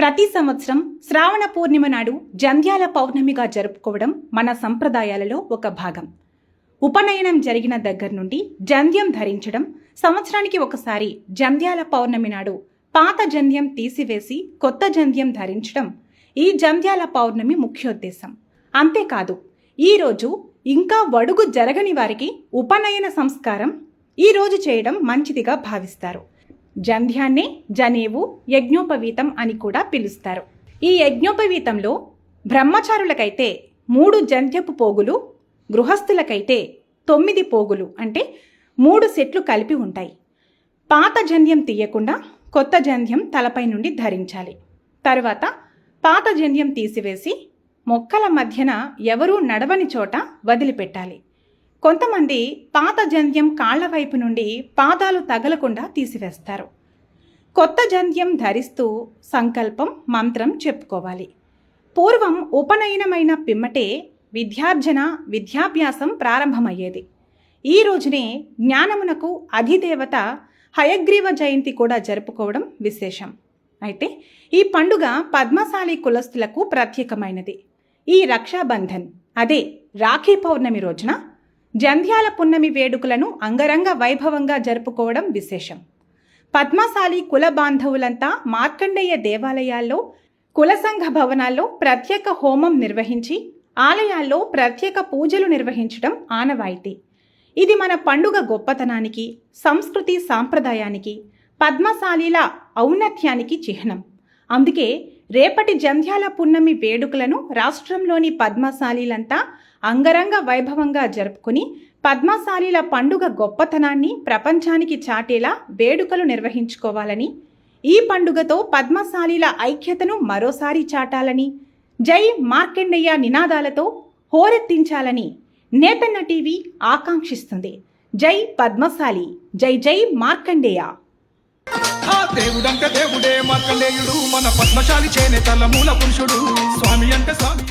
ప్రతి సంవత్సరం శ్రావణ పూర్ణిమ నాడు జంధ్యాల పౌర్ణమిగా జరుపుకోవడం మన సంప్రదాయాలలో ఒక భాగం. ఉపనయనం జరిగిన దగ్గర నుండి జంధ్యం ధరించడం, సంవత్సరానికి ఒకసారి జంధ్యాల పౌర్ణమి నాడు పాత జంధ్యం తీసివేసి కొత్త జంధ్యం ధరించడం ఈ జంధ్యాల పౌర్ణమి ముఖ్యోద్దేశం. అంతేకాదు, ఈరోజు ఇంకా వడుగు జరగని వారికి ఉపనయన సంస్కారం ఈరోజు చేయడం మంచిదిగా భావిస్తారు. జంధ్యాన్నే జనేవు యజ్ఞోపవీతం అని కూడా పిలుస్తారు. ఈ యజ్ఞోపవీతంలో బ్రహ్మచారులకైతే 3 జంధ్యపు పోగులు, గృహస్థులకైతే 9 పోగులు అంటే 3 సెట్లు కలిపి ఉంటాయి. పాత జంధ్యం తీయకుండా కొత్త జంధ్యం తలపై నుండి ధరించాలి. తర్వాత పాత జంధ్యం తీసివేసి మొక్కల మధ్యన ఎవరూ నడవని చోట వదిలిపెట్టాలి. కొంతమంది పాత జంధ్యం కాళ్ల వైపు నుండి పాదాలు తగలకుండా తీసివేస్తారు. కొత్త జంధ్యం ధరిస్తూ సంకల్పం, మంత్రం చెప్పుకోవాలి. పూర్వం ఉపనయనమైన పిమ్మటే విద్యాభ్యాసం ప్రారంభమయ్యేది. ఈ రోజునే జ్ఞానమునకు అధిదేవత హయగ్రీవ జయంతి కూడా జరుపుకోవడం విశేషం. అయితే ఈ పండుగ పద్మశాలి కులస్తులకు ప్రత్యేకమైనది. ఈ రక్షాబంధన్, అదే రాఖీ పౌర్ణమి రోజున జంధ్యాల పున్నమి వేడుకలను అంగరంగ వైభవంగా జరుపుకోవడం విశేషం. పద్మశాలి కుల బాంధవులంతా మార్కండేయ దేవాలయాల్లో, కుల సంఘ భవనాల్లో ప్రత్యేక హోమం నిర్వహించి ఆలయాల్లో ప్రత్యేక పూజలు నిర్వహించడం ఆనవాయితీ. ఇది మన పండుగ గొప్పతనానికి, సంస్కృతి సాంప్రదాయానికి, పద్మశాలీల ఔన్నత్యానికి చిహ్నం. అందుకే రేపటి జంధ్యాల పున్నమి వేడుకలను రాష్ట్రంలోని పద్మశాలీలంతా అంగరంగ వైభవంగా జరుపుకుని పద్మశాలీల పండుగ గొప్పతనాన్ని ప్రపంచానికి చాటేలా వేడుకలు నిర్వహించుకోవాలని, ఈ పండుగతో పద్మశాలీల ఐక్యతను మరోసారి చాటాలని, జై మార్కండేయ నినాదాలతో హోరెత్తించాలని నేతన్న టీవీ ఆకాంక్షిస్తుంది. జై పద్మశాలి, జై జై మార్కండేయ. దేవుడంటే దేవుడే మార్కండేయుడు, మన పద్మశాలి చేనేతల మూల పురుషుడు. స్వామి అంటే స్వామి.